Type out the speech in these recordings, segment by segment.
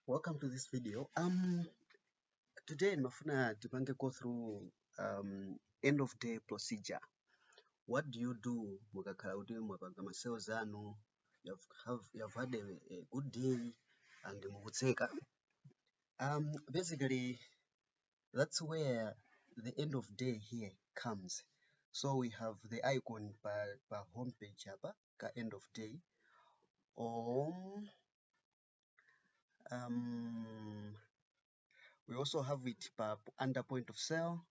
Welcome to this video. Today nimefuna tupange go through end of day procedure. What do you do mukakhala kuti mwapanga ma sales anu, you've had a good day and mukutseka. Basically that's where the end of day here comes. So we have the icon per home page hapa ka end of day, or we also have it under point of sale,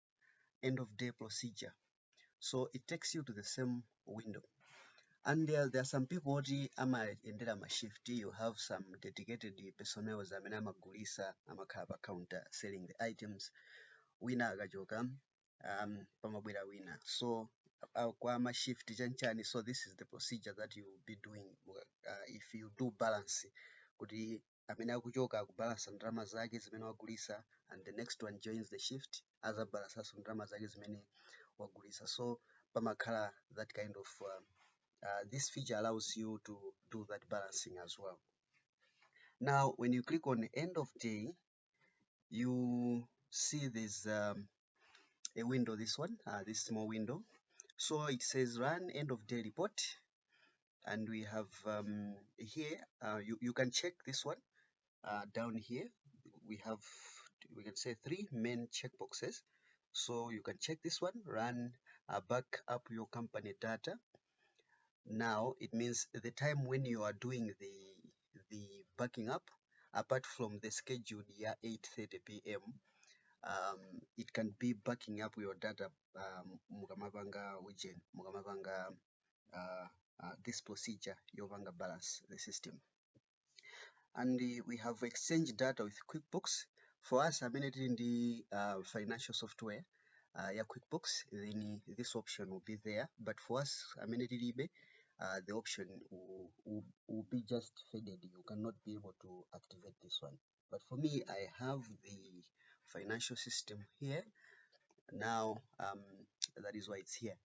end of day procedure. So it takes you to the same window. And there are some people who amaendera shift. You have some dedicated personnel amene amagulisa amakhala counter selling the items. Wina akachoka pamabwera wina. So kwa shift chanchani, so this is the procedure that you will be doing if you do balance. Kuti amene akuchoka akubalance ndalama zake zimene wagulisa, and the next one joins the shift as a balance ndalama zake zimene wagulisa. So pamakhala that kind of this feature allows you to do that balancing as well. Now when you click on end of day, you see there's a window, this one, this small window. So it says run end of day report, and we have here you can check this one down here. We can say 3 main checkboxes. So you can check this one, run back up your company data. Now it means the time when you are doing the backing up, apart from the scheduled 8:30 p.m. It can be backing up your data mukamapanga this procedure yovanga balance the system. And we have exchange data with QuickBooks. For us, in the financial software, QuickBooks, then this option will be there. But for us, the option will be just faded. You cannot be able to activate this one. But for me, I have the financial system here. Now, that is why it's here.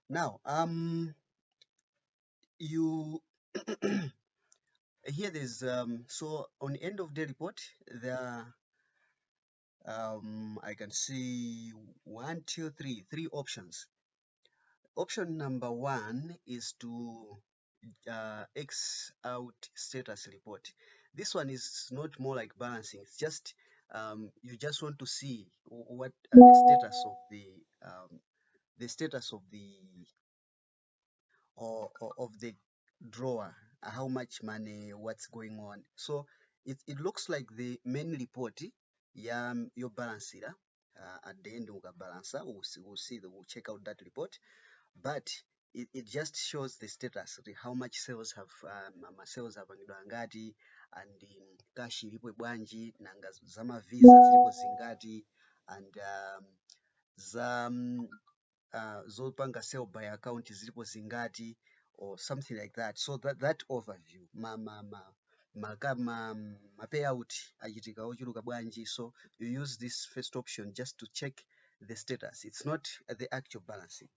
Now, you here there's so on end of day report there I can see 1, 2, 3 options. Option number 1 is to X out status report. This one is not more like balancing. It's just you just want to see what the status of the drawer, how much money, what's going on. So it looks like the main report your balance here at the end of the balance. We'll check out that report, but it just shows the status, how much sales have sales apangidwa ngati, and cash ilipo bwanji, nanga zama visa zilipo zingati, and zopanga sell by account zilipo zingati, or something like that. So that overview payout achitika ochuluka bwanji. So you use this first option just to check the status. It's not the actual balancing.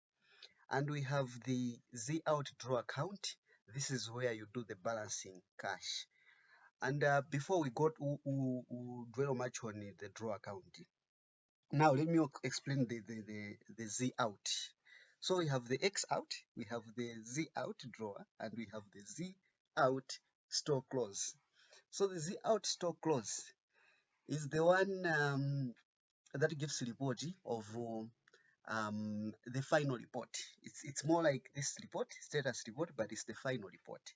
And we have the Z out draw account. This is where you do the balancing cash. And before we go to dwell much on the draw account, now let me explain the Z out. So we have the X out, we have the Z out drawer, and we have the Z out store close. So the Z out store close is the one that gives report of the final report. It's more like this report, status report, but it's the final report.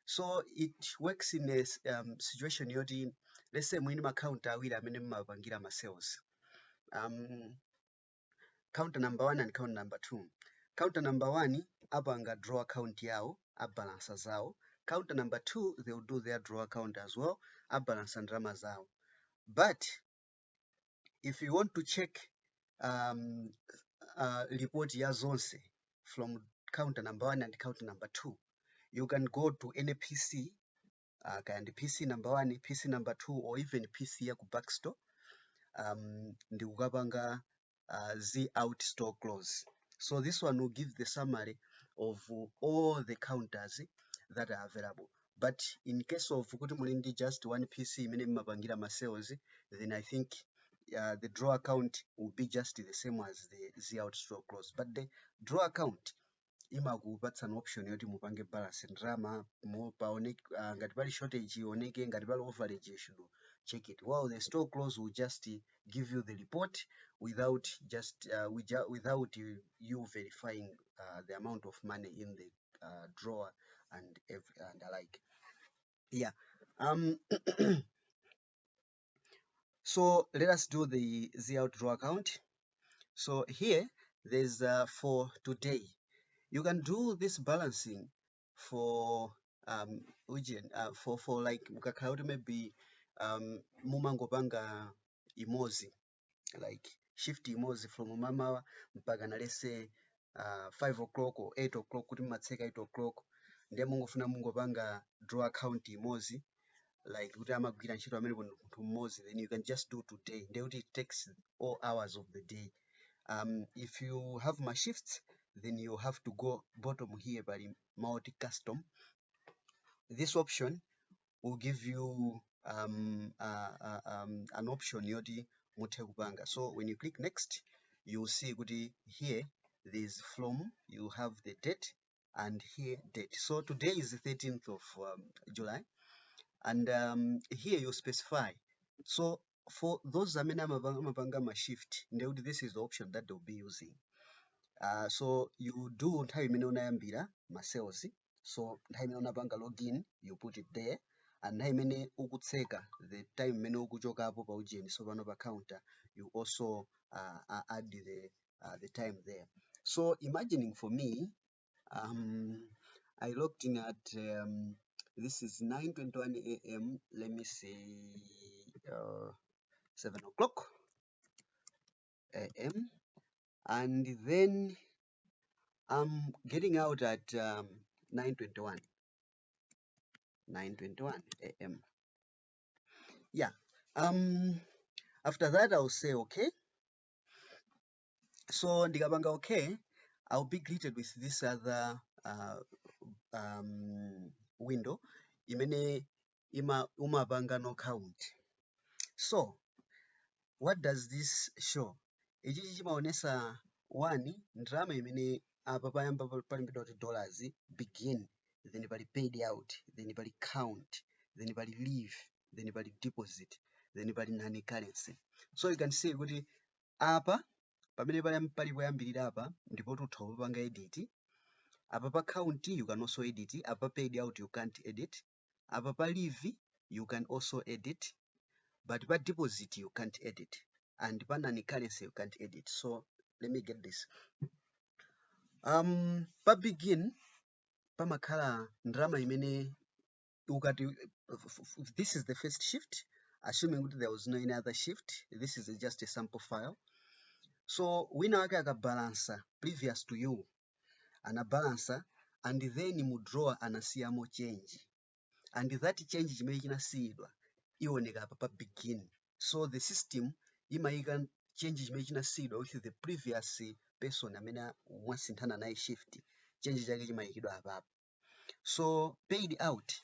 So it works in a situation yoti, let's say mwini counter awiri amene mmapangira ma sales. Counter number 1 and counter number 2. Counter number 1 apanga draw account yao, abalance zao. Counter number 2, they will do their draw account as well, abalance ndalama zao. But if you want to check report ya zonse from counter number 1 and counter number 2, you can go to any PC, and PC number 1, PC number 2, or even PC ya ku backstore, ndi ukapanga Z out store close. So this one will give the summary of all the counters that are available. but in case of kuti mulindi just one PC imene mmapangira ma sales, then I think the draw account will be just the same as the Z out store close, but the draw account imakupatsa an option yoti mupange balance ndrama paoneke ngati pali shortage ioneke, ngati pali overage you should check it, while the store close will just give you the report without just without you verifying the amount of money in the drawer and alike. Yeah. So let us do the Z out draw account. So here there's for today. You can do this balancing for for like mukakhala kuti maybe mumangopanga imozi, like shift imozi from mamawa mpaka na let's say 5 o'clock or 8 o'clock kuti mumatseka 8 o'clock, ndiye mungofuna mungopanga draw account imozi like kuti amagwira ntchito amene munthu mmodzi, then you can just do today, ndiye kuti it takes all hours of the day. If you have my shifts, then you have to go bottom here by multi custom. This option will give you an option yoti muthe kupanga. So when you click next, you will see kuti here there's from, you have the date, and here date. So today is the 13th of July, and here you specify. So for those amene amapanga ma shift, this is the option that they'll be using. So you do nthawi imene unayambira ma sales, so nthawi imene unapanga login you put it there, and nthawi imene ukutseka, the time imene ukuchokapo pa ujeni, so pano pa counter you also add the time there. So imagining for me, I logged in at this is 9:21 a.m. let me see 7 o'clock a.m. and then I'm getting out at 9:21 a.m. Yeah. After that I'll say okay. So ndikapanga okay, I'll be greeted with this other window imene umapanga no count. So what does this show? Ichi chimaonesa one ndrama imene apa payamba palembedwa kuti dollars begin, then pali paid out, then pali count, then pali leave, then pali deposit, then pali nani currency. So you can see kuti apa pamene pali poyambirira apa ndipo tutha kupanga edit. Apa pa count you can also edit, apa paid out you can't edit, apa pa leave you can also edit, but pa deposit you can't edit, and pa nani currency you can't edit. So let me get this. Pa begin pamakhala ndrama imene ukati, this is the first shift, assuming that there was no any other shift. This is just a sample file. So wina wake akabalansa previous to you anabalansa, and then mudrawer anasiyamo change, and that change chimene chinasiyidwa iwoneka apa pa begin. So the system imayika change chimene chinasiyidwa with the previous person amene mwasinthana naye shift, change chake chimayikidwa apapo. So paid out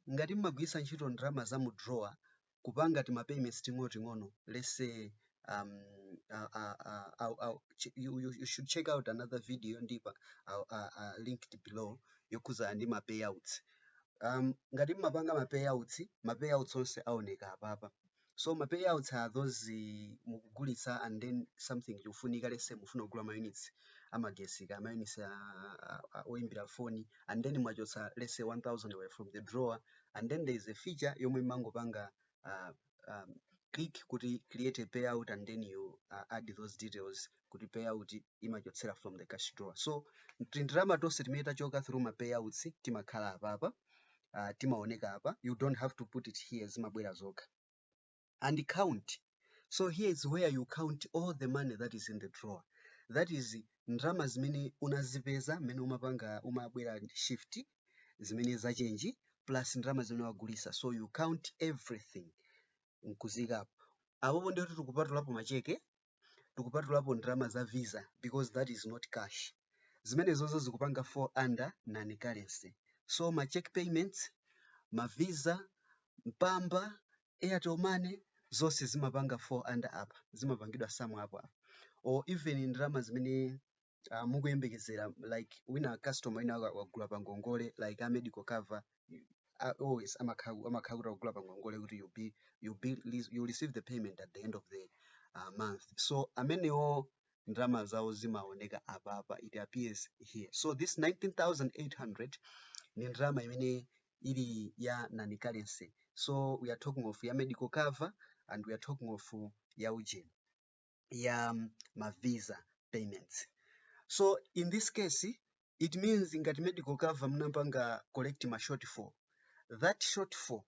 ngati mmagwisa ntchito ndrama za mudrawer kupanga tima payments ting'ono, let's say you should check out another video ndipa linked below yokuza ndi ma payouts. Ngati mmapanga ma payouts onse aoneka apapa. So ma payouts are those mukugulitsa and then something yofunika, let's say mufuna kugula ma units amagesi ka ma units oyimbira phone, and then mwachotsa let's say 1000 away from the drawer, and then there is a feature yomwe mangopanga click kuti create a payout, and then you add those details kuti payout imachotsera from the cash drawer. So ndrama tonse timene tachoka through ma payouts timakhala apapa, timaoneka apa. You don't have to put it here, zimabwera zokha. And count. So here is where you count all the money that is in the drawer. That is ndrama zimene unazipeza mene umabwera shift zimene za change plus ndrama zimene wagulisa. So you count everything nkuzika apo ndio tikupatulapo macheke, tikupatulapo ndrama za visa, because that is not cash. Zimene zozo zikupanga fall under nani currency. So ma check payments, ma visa, mpamba, Airtel Money zonse zimapanga fall under apa, zimapangidwa somewhere apa, or even ndalama zimene mukuyembekezera, like wina customer wina wagula pa ngongole like a medical cover, always amakhala kuti wagula pa ngongole kuti you receive the payment at the end of the month. So amenewo ndalama zawo zimaoneka apa, it appears here. So this 19,800 ni ndalama imene ili ya nani currency. So we are talking of ya medical cover and we are talking of ya ujeni, ya ma visa payments. So in this case, it means ngati medical cover mnapanga collect ma shortfall, that shortfall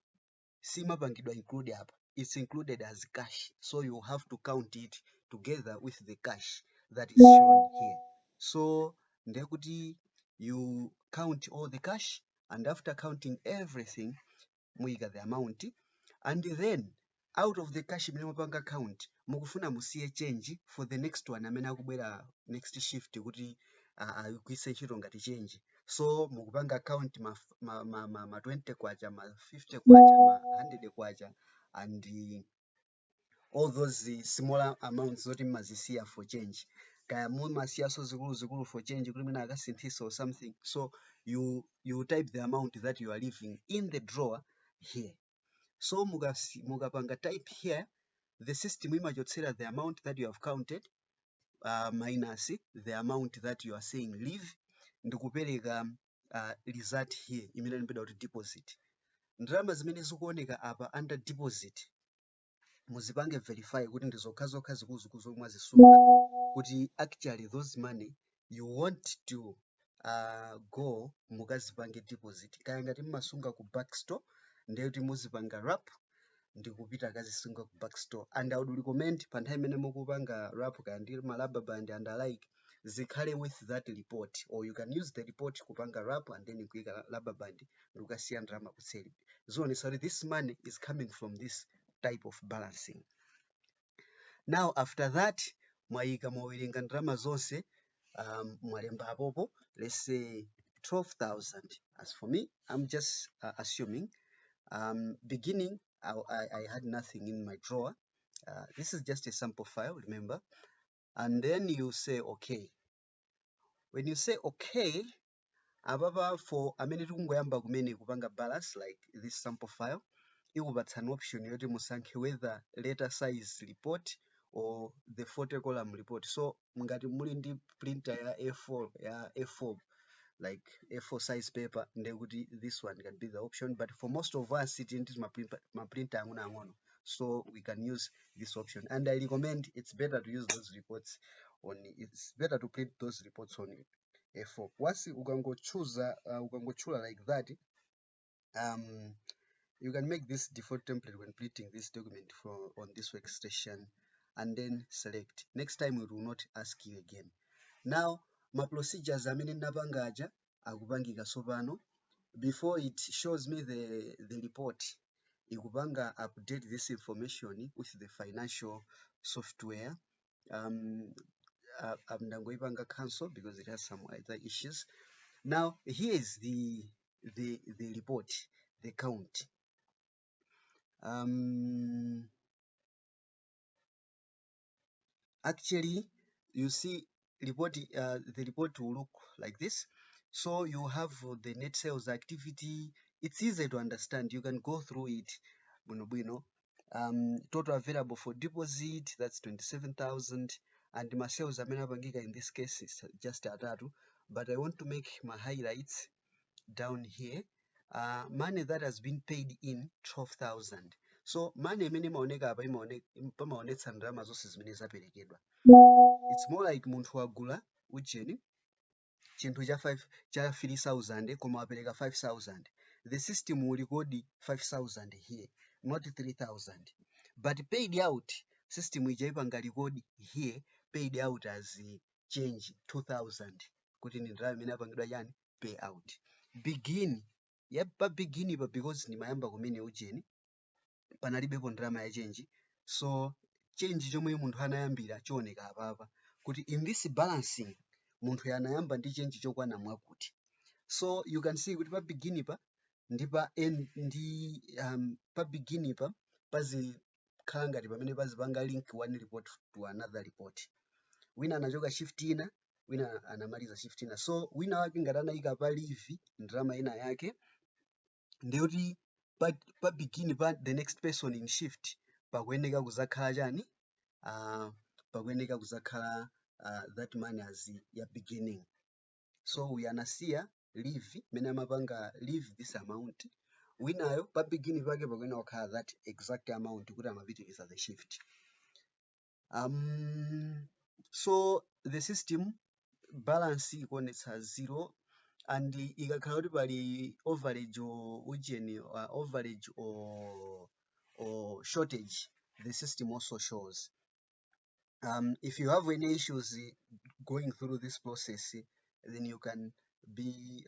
simapangidwa include apa, it's included as cash. So you have to count it together with the cash that is shown here. So ndekuti you count all the cash, and after counting everything muyika the amount, and then out of the cash imene mupanga count mukufuna musiye change for the next one amene akubwera next shift kuti ayigwise ntchito ngati change. So mukupanga count ma 20 kwacha, ma 50 kwacha, ma 100 kwacha, and all those smaller amounts zoti mmazisiya for change, kaya mumasiyaso zikulu for change kuti mwina akasinthisa or something. So you type the amount that you are leaving in the drawer here. So mukapanga type here, the system imachotsera the amount that you have counted minus the amount that you are saying leave, ndikupereka result here imene ndipeda kuti deposit. Ndalama zimene zikuoneka apa under deposit muzipange verify kuti ndizokha zikulu zomwe mwazisunga, kuti actually those money you want to go mukazipange deposit. Kaya ngati mmasunga ku backstore ndiye kuti muzipanga wrap ndikupita kazisunga ku backstore. And I would recommend pa nthawi imene mukupanga wrap kaya ndi ma rubber band and alike zikhale with that report, or you can use the report kupanga wrap and then kuyika rubber band ndikukasiya ndalama kuseri. Zionesa kuti this money is coming from this type of balancing. Now after that mwayika mwawerenga ndalama zonse mwalemba apopo, let's say 12,000. As for me, I'm just assuming beginning I had nothing in my drawer. This is just a sample file, remember, and then you say okay. When you say okay, ababa for amene tikungoyamba kumene kupanga balance like this sample file, ikupatsa an option yoti musankhe whether letter size report or the 40 column report. So ngati muli ndi printer ya A4 like A4 size paper, ndekuti this one can be the option, but for most of us it is my printer ang'ono, so we can use this option. And I recommend it's better to use those reports on, it's better to print those reports on A4. Once ukangochula like that, you can make this default template when printing this document on this workstation, and then select. Next time it will not ask you again. Now my procedures amene napangaja akupangika sopano. Before it shows me the report, ikupanga update this information with the financial software. I'm going cancel because it has some other issues. Now here is the report, the count. Actually, you see report, the report will look like this. So you have the net sales activity. It's easy to understand. You can go through it. Total available for deposit, that's 27,000. And my sales in this case is just atatu. But I want to make my highlights down here. Money that has been paid in 12,000. So money minimum pamaonetsa ndalama zonse zimene zaperekedwa. It's more like munthu wagula ujeni chinthu cha 3,000 koma wapereka 5,000. The system will record 5,000 here, not 3,000. But paid out, system ijaipanga record here, paid out as change 2,000. Kuti ni ndalama imene apangidwa yani pay out. Begin, begin because ni mayamba kumene ujeni panalibepo ndalama ya change. So change chomwe munthu anayambira chioneka apapa kuti in this balancing munthu yanayamba ndi change chokwana mwakuti. So you can see kuti pa beginning pa ndi pa end ndi pa beginning pa pazikhala ngati pamene pazipanga link one report to another report. Wina anachoka shift ina, wina anamaliza shift ina. So wina wake ngati anayika pa leave ndalama ina yake, ndiyoti pa beginning pa the next person in shift pakuyeneka kuzakhala chani, pakuyeneka kuzakhala that money as ya beginning. So we anasiya leave mene amapanga leave this amount, winayo pa beginning pake pakuyeneka kukhala that exact amount kuti amapitiriza the shift. So the system balance ikuonetsa 0, and ikakhala kuti pali overage or ujeni overage or shortage, the system also shows. If you have any issues going through this process, then you can be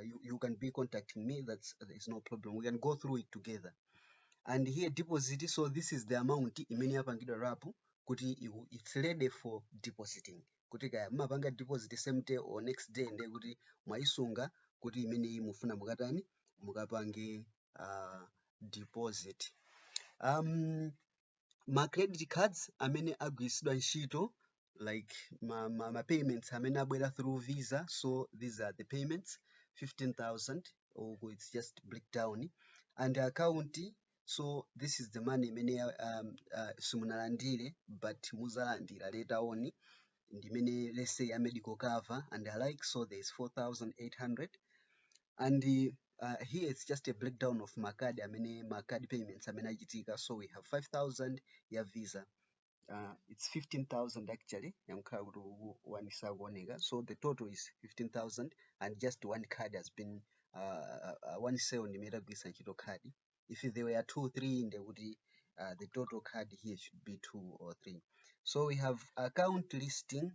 you can be contacting me. There's no problem. We can go through it together. And here deposit, so this is the amount imene yapangidwa rapu kuti it's ready for depositing. Kuti kaya mapanga deposit same day or next day, ndiye kuti mwaisunga kuti imene mufuna mukatani mukapange deposit. Ma credit cards amene agwiritsidwa ntchito, like ma payments amene abwera through Visa. So these are the payments, 15,000, or it's just breakdown. And account, so this is the money mene simunalandire but muzalandira later on, ndimene let's say a medical cover and the like. So there is 4,800. And here it's just a breakdown of ma card payments amene achitika. So we have 5,000 ya Visa, it's 15,000 actually, yamkhala kuti one sakuoneka. So the total is 15,000, and just one card has been one sale ndimene agwiritsa ntchito card. If there were 2, 3, the total card here should be 2 or 3. So we have account listing.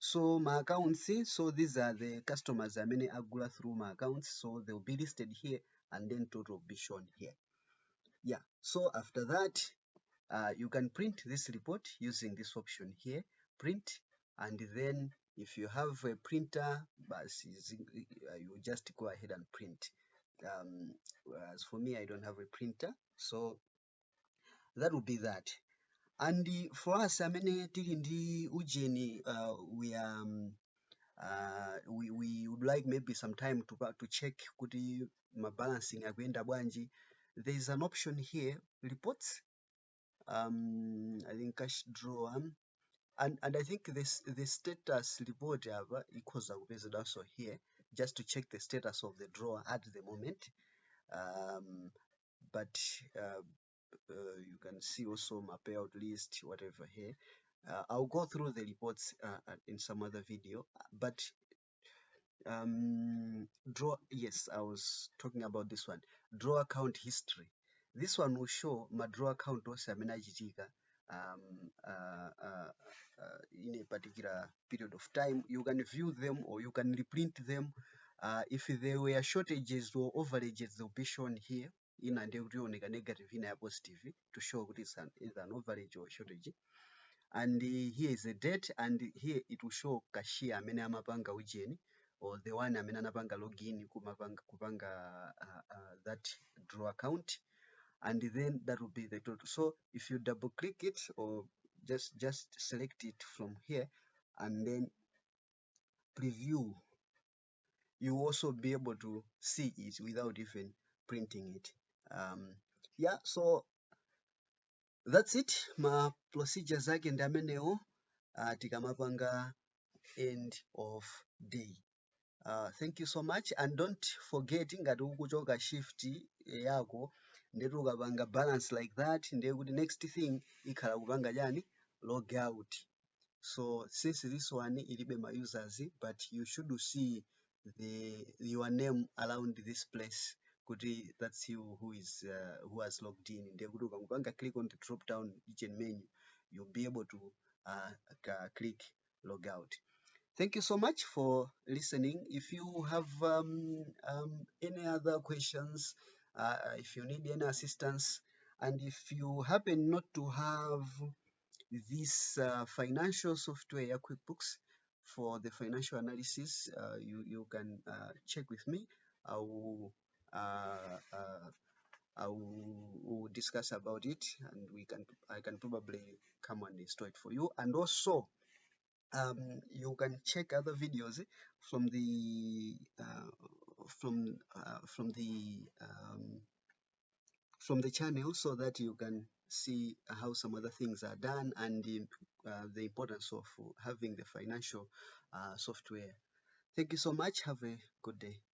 So my accounts, so these are the customers amene agula through my accounts, so they will be listed here, and then total will be shown here. Yeah, so after that you can print this report using this option here, print, and then if you have a printer, you just go ahead and print. As for me, I don't have a printer, so that will be that. And for us amene tili ndi ujeni, we would like maybe some time to check kuti ma balancing akuyenda bwanji. There is an option here, reports, I think cash drawer, and I think the status report equals also here, just to check the status of the drawer at the moment. But you can see also my payout list, whatever here. I'll go through the reports in some other video, but draw, yes, I was talking about this one, draw account history. This one will show my draw account also amene achitika in a particular period of time. You can view them or you can reprint them. If there were shortages or overages, they'll be shown here in and negative in a positive to show what is an overage or shortage. And here is the date, and here it will show cashier amene amapanga ujeni, or the one amene anapanga login kupanga that draw account, and then that will be the total. So if you double click it or just select it from here and then preview, you will also be able to see it without even printing it. Yeah, so that's it. Ma procedures ake ndi amenewo tikamapanga end of day. Thank you so much, and don't forget ngati ukuchoka shift yako ndetu ukapanga balance like that, ndiye kuti next thing ikhala kupanga chani, log out. So since this one ilibe ma users, but you should see your name around this place, kuti that's you who has logged in. Ndiye kuti ukapanga click on the drop down region menu, you'll be able to click log out. Thank you so much for listening. If you have any other questions, if you need any assistance, and if you happen not to have this financial software, QuickBooks, for the financial analysis, you can check with me. I will uh, uh, we'll discuss about it, and I can probably come and install it for you. And also, you can check other videos from the from the channel, so that you can see how some other things are done, and the importance of having the financial software. Thank you so much. Have a good day.